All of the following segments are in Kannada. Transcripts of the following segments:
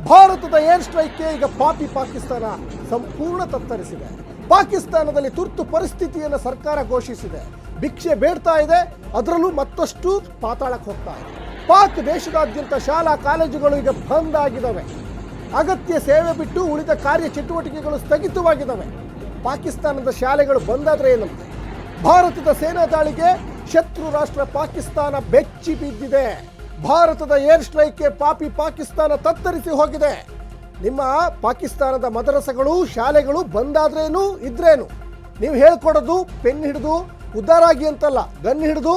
ಭಾರತದ ಏರ್ ಸ್ಟ್ರೈಕ್ಗೆ ಈಗ ಪಾಕಿಸ್ತಾನ ಸಂಪೂರ್ಣ ತತ್ತರಿಸಿದೆ. ಪಾಕಿಸ್ತಾನದಲ್ಲಿ ತುರ್ತು ಪರಿಸ್ಥಿತಿಯನ್ನು ಸರ್ಕಾರ ಘೋಷಿಸಿದೆ. ಭಿಕ್ಷೆ ಬೇಡ್ತಾ ಇದೆ, ಅದರಲ್ಲೂ ಮತ್ತಷ್ಟು ಪಾತಾಳಕ್ಕೆ ಹೋಗ್ತಾ ಇದೆ. ಪಾಕ್ ದೇಶದಾದ್ಯಂತ ಶಾಲಾ ಕಾಲೇಜುಗಳು ಈಗ ಬಂದ್ ಆಗಿದ್ದಾವೆ. ಅಗತ್ಯ ಸೇವೆ ಬಿಟ್ಟು ಉಳಿದ ಕಾರ್ಯ ಚಟುವಟಿಕೆಗಳು ಸ್ಥಗಿತವಾಗಿದ್ದಾವೆ. ಪಾಕಿಸ್ತಾನದ ಶಾಲೆಗಳು ಬಂದಾದ್ರೆ ಏನಂತೆ? ಭಾರತದ ಸೇನಾ ದಾಳಿಗೆ ಶತ್ರು ರಾಷ್ಟ್ರ ಪಾಕಿಸ್ತಾನ ಬೆಚ್ಚಿ ಬಿದ್ದಿದೆ. ಭಾರತದ ಏರ್ ಸ್ಟ್ರೈಕ್ಗೆ ಪಾಕಿಸ್ತಾನ ತತ್ತರಿಸಿ ಹೋಗಿದೆ. ನಿಮ್ಮ ಪಾಕಿಸ್ತಾನದ ಮದರಸಗಳು ಶಾಲೆಗಳು ಬಂದಾದ್ರೇನು ಇದ್ರೇನು, ನೀವು ಹೇಳ್ಕೊಡೋದು ಪೆನ್ ಹಿಡಿದು ಉದ್ಧಾರ ಆಗಿ ಅಂತಲ್ಲ, ಗನ್ ಹಿಡಿದು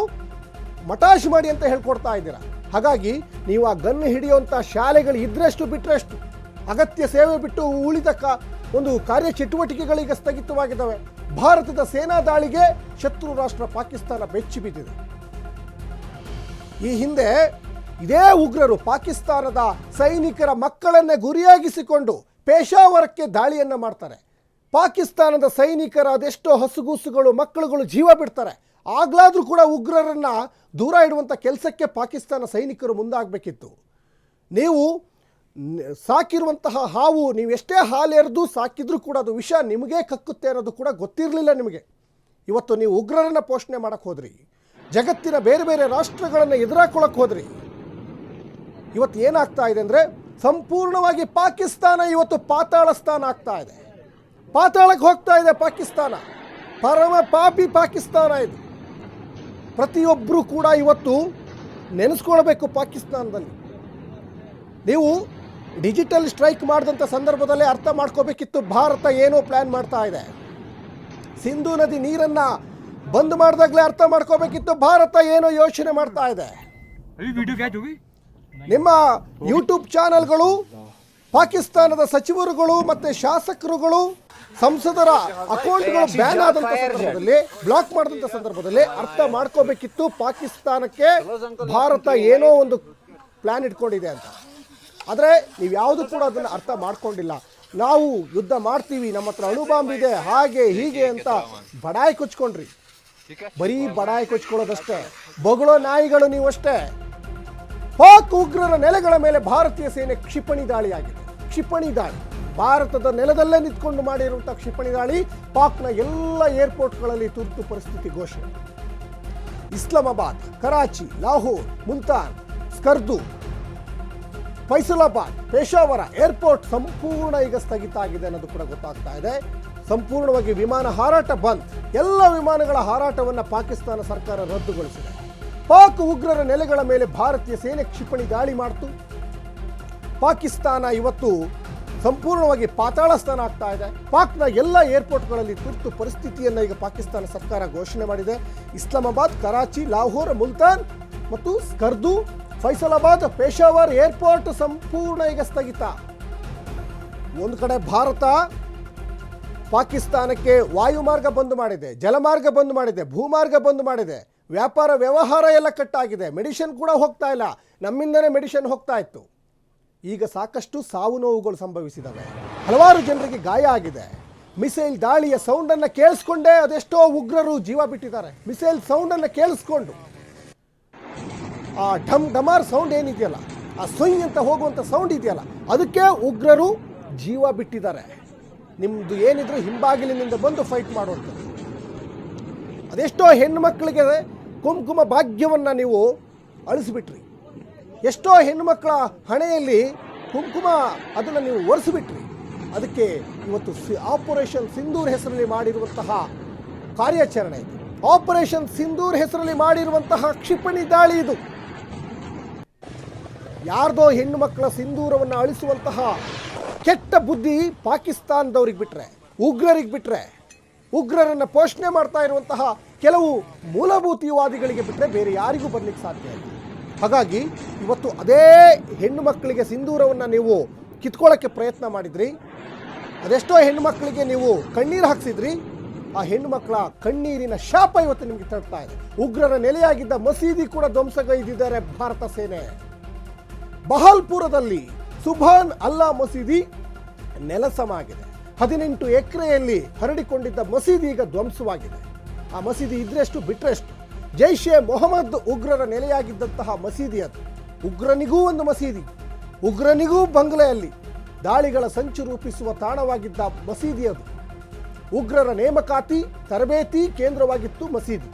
ಮಟಾಶ್ ಮಾಡಿ ಅಂತ ಹೇಳ್ಕೊಡ್ತಾ ಇದ್ದೀರಾ. ಹಾಗಾಗಿ ನೀವು ಆ ಗನ್ ಹಿಡಿಯುವಂಥ ಶಾಲೆಗಳು ಇದ್ರೆಷ್ಟು ಬಿಟ್ಟರೆಷ್ಟು, ಅಗತ್ಯ ಸೇವೆ ಬಿಟ್ಟು ಉಳಿದ ಒಂದು ಕಾರ್ಯ ಚಟುವಟಿಕೆಗಳೀಗ ಸ್ಥಗಿತವಾಗಿದ್ದಾವೆ. ಭಾರತದ ಸೇನಾ ದಾಳಿಗೆ ಶತ್ರು ರಾಷ್ಟ್ರ ಪಾಕಿಸ್ತಾನ ಬೆಚ್ಚಿ ಬಿದ್ದಿದೆ. ಈ ಹಿಂದೆ ಇದೇ ಉಗ್ರರು ಪಾಕಿಸ್ತಾನದ ಸೈನಿಕರ ಮಕ್ಕಳನ್ನೇ ಗುರಿಯಾಗಿಸಿಕೊಂಡು ಪೇಶಾವರಕ್ಕೆ ದಾಳಿಯನ್ನು ಮಾಡ್ತಾರೆ. ಪಾಕಿಸ್ತಾನದ ಸೈನಿಕರ ಅದೆಷ್ಟೋ ಹಸುಗೂಸುಗಳು ಮಕ್ಕಳುಗಳು ಜೀವ ಬಿಡ್ತಾರೆ. ಆಗ್ಲಾದ್ರೂ ಕೂಡ ಉಗ್ರರನ್ನು ದೂರ ಇಡುವಂಥ ಕೆಲಸಕ್ಕೆ ಪಾಕಿಸ್ತಾನ ಸೈನಿಕರು ಮುಂದಾಗಬೇಕಿತ್ತು. ನೀವು ಸಾಕಿರುವಂತಹ ಹಾವು, ನೀವು ಎಷ್ಟೇ ಹಾಲೆರೆದು ಸಾಕಿದ್ರೂ ಕೂಡ ಅದು ವಿಷ ನಿಮಗೇ ಕಕ್ಕುತ್ತೆ ಅನ್ನೋದು ಕೂಡ ಗೊತ್ತಿರಲಿಲ್ಲ ನಿಮಗೆ. ಇವತ್ತು ನೀವು ಉಗ್ರರನ್ನು ಪೋಷಣೆ ಮಾಡೋಕ್ಕೆ ಹೋದ್ರಿ, ಜಗತ್ತಿನ ಬೇರೆ ಬೇರೆ ರಾಷ್ಟ್ರಗಳನ್ನು ಎದುರಾಕೊಳ್ಳೋಕೆ ಹೋದ್ರಿ. ಇವತ್ತು ಏನಾಗ್ತಾ ಇದೆ ಅಂದರೆ ಸಂಪೂರ್ಣವಾಗಿ ಪಾಕಿಸ್ತಾನ ಇವತ್ತು ಪಾತಾಳ ಸ್ಥಾನ ಆಗ್ತಾ ಇದೆ. ಪಾತಾಳಕ್ಕೆ ಹೋಗ್ತಾ ಇದೆ ಪಾಕಿಸ್ತಾನ. ಪರಮ ಪಾಪಿ ಪಾಕಿಸ್ತಾನ ಇದು. ಪ್ರತಿಯೊಬ್ಬರೂ ಕೂಡ ಇವತ್ತು ನೆನೆಸ್ಕೊಳ್ಬೇಕು. ಪಾಕಿಸ್ತಾನದಲ್ಲಿ ನೀವು ಡಿಜಿಟಲ್ ಸ್ಟ್ರೈಕ್ ಮಾಡಿದಂಥ ಸಂದರ್ಭದಲ್ಲೇ ಅರ್ಥ ಮಾಡ್ಕೋಬೇಕಿತ್ತು ಭಾರತ ಏನೋ ಪ್ಲ್ಯಾನ್ ಮಾಡ್ತಾ ಇದೆ. ಸಿಂಧೂ ನದಿ ನೀರನ್ನು ಬಂದ್ ಮಾಡಿದಾಗಲೇ ಅರ್ಥ ಮಾಡ್ಕೋಬೇಕಿತ್ತು ಭಾರತ ಏನೋ ಯೋಚನೆ ಮಾಡ್ತಾ ಇದೆ. ನಿಮ್ಮ ಯೂಟ್ಯೂಬ್ ಚಾನಲ್ಗಳು, ಪಾಕಿಸ್ತಾನದ ಸಚಿವರುಗಳು ಮತ್ತು ಶಾಸಕರುಗಳು, ಸಂಸದರ ಅಕೌಂಟ್ಗಳು ಬ್ಯಾನ್ ಆದಂಥ ಸಂದರ್ಭದಲ್ಲಿ, ಬ್ಲಾಕ್ ಮಾಡಿದಂಥ ಸಂದರ್ಭದಲ್ಲಿ ಅರ್ಥ ಮಾಡ್ಕೋಬೇಕಿತ್ತು ಪಾಕಿಸ್ತಾನಕ್ಕೆ ಭಾರತ ಏನೋ ಒಂದು ಪ್ಲ್ಯಾನ್ ಇಟ್ಕೊಂಡಿದೆ ಅಂತ. ಆದರೆ ನೀವು ಯಾವುದು ಕೂಡ ಅದನ್ನು ಅರ್ಥ ಮಾಡ್ಕೊಂಡಿಲ್ಲ. ನಾವು ಯುದ್ಧ ಮಾಡ್ತೀವಿ, ನಮ್ಮ ಹತ್ರ ಅಣುಬಾಂಬ್ ಇದೆ, ಹಾಗೆ ಹೀಗೆ ಅಂತ ಬಡಾಯಿ ಕೊಚ್ಕೊಂಡ್ರಿ. ಬರೀ ಬಡಾಯಿ ಕೊಚ್ಕೊಳ್ಳೋದಷ್ಟೇ, ಬೊಗಳೋ ನಾಯಿಗಳು ನೀವು ಅಷ್ಟೇ. ಪಾಕ್ ಉಗ್ರರ ನೆಲೆಗಳ ಮೇಲೆ ಭಾರತೀಯ ಸೇನೆ ಕ್ಷಿಪಣಿ ದಾಳಿಯಾಗಿದೆ. ಕ್ಷಿಪಣಿ ದಾಳಿ, ಭಾರತದ ನೆಲದಲ್ಲೇ ನಿಂತ್ಕೊಂಡು ಮಾಡಿರುವಂಥ ಕ್ಷಿಪಣಿ ದಾಳಿ. ಪಾಕ್ನ ಎಲ್ಲ ಏರ್ಪೋರ್ಟ್ಗಳಲ್ಲಿ ತುರ್ತು ಪರಿಸ್ಥಿತಿ ಘೋಷಣೆ. ಇಸ್ಲಾಮಾಬಾದ್, ಕರಾಚಿ, ಲಾಹೋರ್, ಮುಲ್ತಾನ್, ಸ್ಕರ್ದು, ಫೈಸಲಾಬಾದ್, ಪೇಶಾವರ ಏರ್ಪೋರ್ಟ್ ಸಂಪೂರ್ಣ ಈಗ ಸ್ಥಗಿತ ಆಗಿದೆ ಅನ್ನೋದು ಕೂಡ ಗೊತ್ತಾಗ್ತಾ ಇದೆ. ಸಂಪೂರ್ಣವಾಗಿ ವಿಮಾನ ಹಾರಾಟ ಬಂದ್. ಎಲ್ಲ ವಿಮಾನಗಳ ಹಾರಾಟವನ್ನು ಪಾಕಿಸ್ತಾನ ಸರ್ಕಾರ ರದ್ದುಗೊಳಿಸಿದೆ. ಪಾಕ್ ಉಗ್ರರ ನೆಲೆಗಳ ಮೇಲೆ ಭಾರತೀಯ ಸೇನೆ ಕ್ಷಿಪಣಿ ದಾಳಿ ಮಾಡಿತು. ಪಾಕಿಸ್ತಾನ ಇವತ್ತು ಸಂಪೂರ್ಣವಾಗಿ ಪಾತಾಳ ಸ್ಥಾನ ಆಗ್ತಾ ಇದೆ. ಪಾಕ್ನ ಎಲ್ಲ ಏರ್ಪೋರ್ಟ್ಗಳಲ್ಲಿ ತುರ್ತು ಪರಿಸ್ಥಿತಿಯನ್ನು ಈಗ ಪಾಕಿಸ್ತಾನ ಸರ್ಕಾರ ಘೋಷಣೆ ಮಾಡಿದೆ. ಇಸ್ಲಾಮಾಬಾದ್, ಕರಾಚಿ, ಲಾಹೋರ್, ಮುಲ್ತಾನ್ ಮತ್ತು ಸ್ಕರ್ದು, ಫೈಸಲಾಬಾದ್, ಪೇಶಾವರ್ ಏರ್ಪೋರ್ಟ್ ಸಂಪೂರ್ಣ ಈಗ ಸ್ಥಗಿತ. ಒಂದು ಕಡೆ ಭಾರತ ಪಾಕಿಸ್ತಾನಕ್ಕೆ ವಾಯುಮಾರ್ಗ ಬಂದ್ ಮಾಡಿದೆ, ಜಲಮಾರ್ಗ ಬಂದ್ ಮಾಡಿದೆ, ಭೂಮಾರ್ಗ ಬಂದ್ ಮಾಡಿದೆ, ವ್ಯಾಪಾರ ವ್ಯವಹಾರ ಎಲ್ಲ ಕಟ್ಟಾಗಿದೆ, ಮೆಡಿಸಿನ್ ಕೂಡ ಹೋಗ್ತಾ ಇಲ್ಲ. ನಮ್ಮಿಂದನೇ ಮೆಡಿಸಿನ್ ಹೋಗ್ತಾ ಇತ್ತು. ಈಗ ಸಾಕಷ್ಟು ಸಾವು ನೋವುಗಳು ಸಂಭವಿಸಿದವೆ, ಹಲವಾರು ಜನರಿಗೆ ಗಾಯ ಆಗಿದೆ. ಮಿಸೈಲ್ ದಾಳಿಯ ಸೌಂಡನ್ನು ಕೇಳಿಸ್ಕೊಂಡೇ ಅದೆಷ್ಟೋ ಉಗ್ರರು ಜೀವ ಬಿಟ್ಟಿದ್ದಾರೆ. ಮಿಸೈಲ್ ಸೌಂಡನ್ನು ಕೇಳಿಸ್ಕೊಂಡು, ಆ ಢಮ್ ಢಮಾರ್ ಸೌಂಡ್ ಏನಿದೆಯಲ್ಲ, ಆ ಸೊಯ್ ಅಂತ ಹೋಗುವಂಥ ಸೌಂಡ್ ಇದೆಯಲ್ಲ, ಅದಕ್ಕೆ ಉಗ್ರರು ಜೀವ ಬಿಟ್ಟಿದ್ದಾರೆ. ನಿಮ್ಮದು ಏನಿದ್ರು ಹಿಂಬಾಗಿಲಿನಿಂದ ಬಂದು ಫೈಟ್ ಮಾಡುವಂಥದ್ದು. ಅದೆಷ್ಟೋ ಹೆಣ್ಣು ಮಕ್ಕಳಿಗೆ ಕುಂಕುಮ ಭಾಗ್ಯವನ್ನು ನೀವು ಅಳಿಸಿಬಿಟ್ರಿ. ಎಷ್ಟೋ ಹೆಣ್ಣುಮಕ್ಕಳ ಹಣೆಯಲ್ಲಿ ಕುಂಕುಮ ಅದನ್ನು ನೀವು ಒರೆಸಿಬಿಟ್ರಿ. ಅದಕ್ಕೆ ಇವತ್ತು ಆಪರೇಷನ್ ಸಿಂಧೂರ್ ಹೆಸರಲ್ಲಿ ಮಾಡಿರುವಂತಹ ಕಾರ್ಯಾಚರಣೆ ಇದು. ಆಪರೇಷನ್ ಸಿಂಧೂರ್ ಹೆಸರಲ್ಲಿ ಮಾಡಿರುವಂತಹ ಕ್ಷಿಪಣಿ ದಾಳಿ ಇದು. ಯಾರ್ದೋ ಹೆಣ್ಣು ಮಕ್ಕಳ ಸಿಂಧೂರವನ್ನು ಅಳಿಸುವಂತಹ ಕೆಟ್ಟ ಬುದ್ಧಿ ಪಾಕಿಸ್ತಾನದವ್ರಿಗೆ ಬಿಟ್ಟರೆ, ಉಗ್ರರಿಗೆ ಬಿಟ್ಟರೆ, ಉಗ್ರರನ್ನು ಪೋಷಣೆ ಮಾಡ್ತಾ ಇರುವಂತಹ ಕೆಲವು ಮೂಲಭೂತವಾದಿಗಳಿಗೆ ಬಿಟ್ಟರೆ ಬೇರೆ ಯಾರಿಗೂ ಬರಲಿಕ್ಕೆ ಸಾಧ್ಯ ಇಲ್ಲ. ಹಾಗಾಗಿ ಇವತ್ತು ಅದೇ ಹೆಣ್ಣು ಮಕ್ಕಳಿಗೆ ಸಿಂಧೂರವನ್ನು ನೀವು ಕಿತ್ಕೊಳ್ಳೋಕ್ಕೆ ಪ್ರಯತ್ನ ಮಾಡಿದ್ರಿ. ಅದೆಷ್ಟೋ ಹೆಣ್ಣು ಮಕ್ಕಳಿಗೆ ನೀವು ಕಣ್ಣೀರು ಹಾಕ್ಸಿದ್ರಿ. ಆ ಹೆಣ್ಣು ಮಕ್ಕಳ ಕಣ್ಣೀರಿನ ಶಾಪ ಇವತ್ತು ನಿಮಗೆ ತಡ್ತಾ ಇದೆ. ಉಗ್ರರ ನೆಲೆಯಾಗಿದ್ದ ಮಸೀದಿ ಕೂಡ ಧ್ವಂಸಗೈದಿದ್ದಾರೆ ಭಾರತ ಸೇನೆ. ಬಹಲ್ಪುರದಲ್ಲಿ ಸುಭಾನ್ ಅಲ್ಲಾ ಮಸೀದಿ ನೆಲಸಮ ಆಗಿದೆ. 18 ಎಕರೆಯಲ್ಲಿ ಹರಡಿಕೊಂಡಿದ್ದ ಮಸೀದಿ ಈಗ ಧ್ವಂಸವಾಗಿದೆ. ಆ ಮಸೀದಿ ಇದ್ರೆಷ್ಟು ಬಿಟ್ರೆಷ್ಟು. ಜೈಷೆ ಮೊಹಮ್ಮದ್ ಉಗ್ರರ ನೆಲೆಯಾಗಿದ್ದಂತಹ ಮಸೀದಿ ಅದು. ಉಗ್ರನಿಗೂ ಒಂದು ಮಸೀದಿ, ಉಗ್ರನಿಗೂ ಬಂಗ್ಲೆಯಲ್ಲಿ ದಾಳಿಗಳ ಸಂಚು ರೂಪಿಸುವ ತಾಣವಾಗಿದ್ದ ಮಸೀದಿ ಅದು. ಉಗ್ರರ ನೇಮಕಾತಿ ತರಬೇತಿ ಕೇಂದ್ರವಾಗಿತ್ತು ಮಸೀದಿ.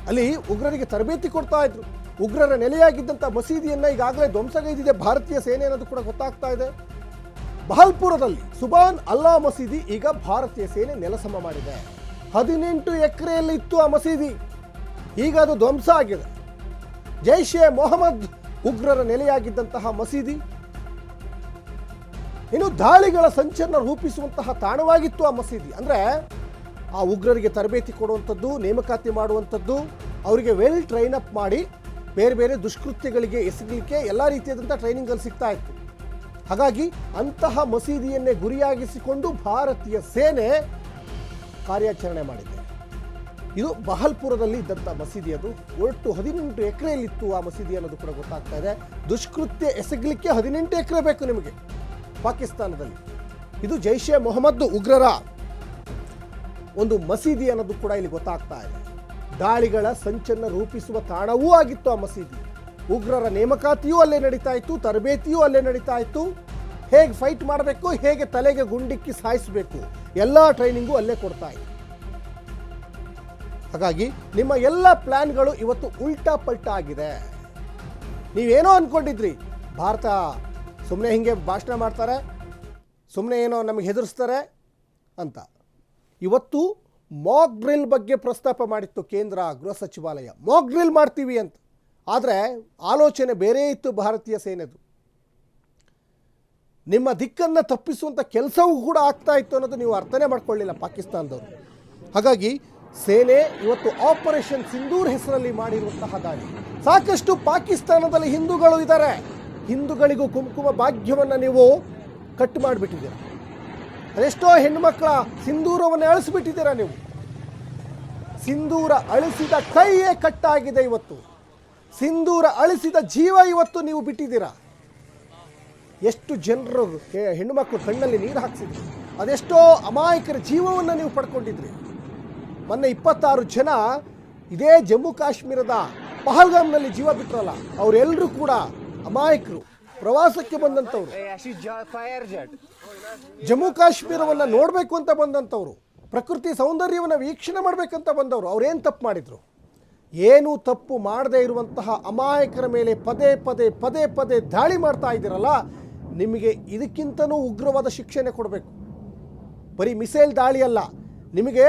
ಅಲ್ಲಿ ಉಗ್ರರಿಗೆ ತರಬೇತಿ ಕೊಡ್ತಾ ಇದ್ರು. ಉಗ್ರರ ನೆಲೆಯಾಗಿದ್ದಂಥ ಮಸೀದಿಯನ್ನು ಈಗಾಗಲೇ ಧ್ವಂಸಗೈದಿದೆ ಭಾರತೀಯ ಸೇನೆ ಅನ್ನೋದು ಕೂಡ ಗೊತ್ತಾಗ್ತಾ ಇದೆ. ಬಹಲ್ಪುರದಲ್ಲಿ ಸುಬಾನ್ ಅಲ್ಲಾ ಮಸೀದಿ ಈಗ ಭಾರತೀಯ ಸೇನೆ ನೆಲಸಮ ಮಾಡಿದೆ. 18 ಎಕರೆಯಲ್ಲಿ ಇತ್ತು ಆ ಮಸೀದಿ, ಈಗ ಅದು ಧ್ವಂಸ ಆಗಿದೆ. ಜೈಷ್ ಎ ಮೊಹಮ್ಮದ್ ಉಗ್ರರ ನೆಲೆಯಾಗಿದ್ದಂತಹ ಮಸೀದಿ ಇನ್ನು ದಾಳಿಗಳ ಸಂಚನ್ನು ರೂಪಿಸುವಂತಹ ತಾಣವಾಗಿತ್ತು ಆ ಮಸೀದಿ. ಅಂದರೆ ಆ ಉಗ್ರರಿಗೆ ತರಬೇತಿ ಕೊಡುವಂಥದ್ದು, ನೇಮಕಾತಿ ಮಾಡುವಂಥದ್ದು, ಅವರಿಗೆ ವೆಲ್ ಟ್ರೈನ್ ಅಪ್ ಮಾಡಿ ಬೇರೆ ಬೇರೆ ದುಷ್ಕೃತ್ಯಗಳಿಗೆ ಎಸಗಲಿಕ್ಕೆ ಎಲ್ಲ ರೀತಿಯಾದಂಥ ಟ್ರೈನಿಂಗಲ್ಲಿ ಸಿಗ್ತಾ ಇತ್ತು. ಹಾಗಾಗಿ ಅಂತಹ ಮಸೀದಿಯನ್ನೇ ಗುರಿಯಾಗಿಸಿಕೊಂಡು ಭಾರತೀಯ ಸೇನೆ ಕಾರ್ಯಾಚರಣೆ ಮಾಡಿದೆ. ಇದು ಬಹಲ್ಪುರದಲ್ಲಿ ಇದ್ದಂಥ ಮಸೀದಿ. ಅದು ಒಟ್ಟು 18 ಎಕರೆಯಲ್ಲಿತ್ತು ಆ ಮಸೀದಿ ಅನ್ನೋದು ಕೂಡ ಗೊತ್ತಾಗ್ತಾ ಇದೆ. ದುಷ್ಕೃತ್ಯ ಎಸಗಲಿಕ್ಕೆ 18 ಎಕರೆ ಬೇಕು ನಿಮಗೆ ಪಾಕಿಸ್ತಾನದಲ್ಲಿ. ಇದು ಜೈಷ್ ಎ ಮೊಹಮ್ಮದ್ ಉಗ್ರರ ಒಂದು ಮಸೀದಿ ಅನ್ನೋದು ಕೂಡ ಇಲ್ಲಿ ಗೊತ್ತಾಗ್ತಾ ಇದೆ. ದಾಳಿಗಳ ಸಂಚನ್ನು ರೂಪಿಸುವ ತಾಣವೂ ಆಗಿತ್ತು ಆ ಮಸೀದಿ. ಉಗ್ರರ ನೇಮಕಾತಿಯೂ ಅಲ್ಲೇ ನಡೀತಾ ಇತ್ತು, ತರಬೇತಿಯೂ ಅಲ್ಲೇ ನಡೀತಾ ಇತ್ತು. ಹೇಗೆ ಫೈಟ್ ಮಾಡಬೇಕು, ಹೇಗೆ ತಲೆಗೆ ಗುಂಡಿಕ್ಕಿ ಸಾಯಿಸಬೇಕು, ಎಲ್ಲ ಟ್ರೈನಿಂಗು ಅಲ್ಲೇ ಕೊಡ್ತಾ ಇತ್ತು. ಹಾಗಾಗಿ ನಿಮ್ಮ ಎಲ್ಲ ಪ್ಲಾನ್ಗಳು ಇವತ್ತು ಉಲ್ಟಾ ಪಲ್ಟಾ ಆಗಿದೆ. ನೀವೇನೋ ಅಂದ್ಕೊಂಡಿದ್ರಿ, ಭಾರತ ಸುಮ್ಮನೆ ಹಿಂಗೆ ಭಾಷಣ ಮಾಡ್ತಾರೆ, ಸುಮ್ಮನೆ ಏನೋ ನಮಗೆ ಹೆದರಿಸ್ತಾರೆ ಅಂತ. ಇವತ್ತು ಮಾಕ್ ಡ್ರಿಲ್ ಬಗ್ಗೆ ಪ್ರಸ್ತಾಪ ಮಾಡಿತ್ತು ಕೇಂದ್ರ ಗೃಹ ಸಚಿವಾಲಯ. ಮಾಕ್ ಡ್ರಿಲ್ ಮಾಡ್ತೀವಿ ಅಂತ. ಆದರೆ ಆಲೋಚನೆ ಬೇರೆ ಇತ್ತು ಭಾರತೀಯ ಸೇನೆದು. ನಿಮ್ಮ ದಿಕ್ಕನ್ನು ತಪ್ಪಿಸುವಂಥ ಕೆಲಸವೂ ಕೂಡ ಆಗ್ತಾ ಇತ್ತು ಅನ್ನೋದು ನೀವು ಅರ್ಥನೇ ಮಾಡ್ಕೊಳ್ಳಿಲ್ಲ ಪಾಕಿಸ್ತಾನದವರು. ಹಾಗಾಗಿ ಸೇನೆ ಇವತ್ತು ಆಪರೇಷನ್ ಸಿಂಧೂರ್ ಹೆಸರಲ್ಲಿ ಮಾಡಿರುವಂತಹ ದಾಳಿ. ಸಾಕಷ್ಟು ಪಾಕಿಸ್ತಾನದಲ್ಲಿ ಹಿಂದೂಗಳು ಇದ್ದಾರೆ. ಹಿಂದೂಗಳಿಗೂ ಕುಂಕುಮ ಭಾಗ್ಯವನ್ನು ನೀವು ಕಟ್ ಮಾಡಿಬಿಟ್ಟಿದ್ದೀರ. ಅದೆಷ್ಟೋ ಹೆಣ್ಣುಮಕ್ಕಳ ಸಿಂಧೂರವನ್ನು ಅಳಿಸ್ಬಿಟ್ಟಿದ್ದೀರಾ ನೀವು. ಸಿಂಧೂರ ಅಳಿಸಿದ ಕೈಯೇ ಕಟ್ಟಾಗಿದೆ ಇವತ್ತು. ಸಿಂಧೂರ ಅಳಿಸಿದ ಜೀವ ಇವತ್ತು ನೀವು ಬಿಟ್ಟಿದ್ದೀರಾ. ಎಷ್ಟು ಜನರು ಹೆಣ್ಣುಮಕ್ಕಳು ಕಣ್ಣಲ್ಲಿ ನೀರು ಹಾಕ್ಸಿದ್ರು. ಅದೆಷ್ಟೋ ಅಮಾಯಕರ ಜೀವವನ್ನು ನೀವು ಪಡ್ಕೊಂಡಿದ್ರಿ. ಮೊನ್ನೆ 26 ಜನ ಇದೇ ಜಮ್ಮು ಕಾಶ್ಮೀರದ ಪಹಲ್ಗಾಮ್ನಲ್ಲಿ ಜೀವ ಬಿಟ್ಟರಲ್ಲ, ಅವರೆಲ್ಲರೂ ಕೂಡ ಅಮಾಯಕರು, ಪ್ರವಾಸಕ್ಕೆ ಬಂದಂಥವ್ರು, ಜಮ್ಮು ಕಾಶ್ಮೀರವನ್ನು ನೋಡಬೇಕು ಅಂತ ಬಂದಂಥವ್ರು, ಪ್ರಕೃತಿ ಸೌಂದರ್ಯವನ್ನು ವೀಕ್ಷಣೆ ಮಾಡಬೇಕಂತ ಬಂದವರು. ಅವ್ರೇನು ತಪ್ಪು ಮಾಡಿದರು? ಏನೂ ತಪ್ಪು ಮಾಡದೇ ಇರುವಂತಹ ಅಮಾಯಕರ ಮೇಲೆ ಪದೇ ಪದೇ ಪದೇ ಪದೇ ದಾಳಿ ಮಾಡ್ತಾ ಇದ್ದೀರಲ್ಲ, ನಿಮಗೆ ಇದಕ್ಕಿಂತನೂ ಉಗ್ರವಾದ ಶಿಕ್ಷೆನೇ ಕೊಡಬೇಕು. ಬರೀ ಮಿಸೈಲ್ ದಾಳಿ ಅಲ್ಲ, ನಿಮಗೆ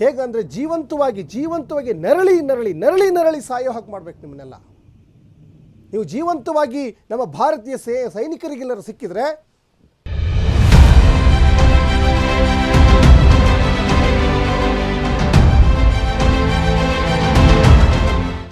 ಹೇಗಂದರೆ ಜೀವಂತವಾಗಿ ನರಳಿ ಸಾಯೋ ಹಾಗೆ ಮಾಡಬೇಕು ನಿಮ್ಮನ್ನೆಲ್ಲ. ನೀವು ಜೀವಂತವಾಗಿ ನಮ್ಮ ಭಾರತೀಯ ಸೈನಿಕರಿಗೆಲ್ಲರೂ ಸಿಕ್ಕಿದ್ರೆ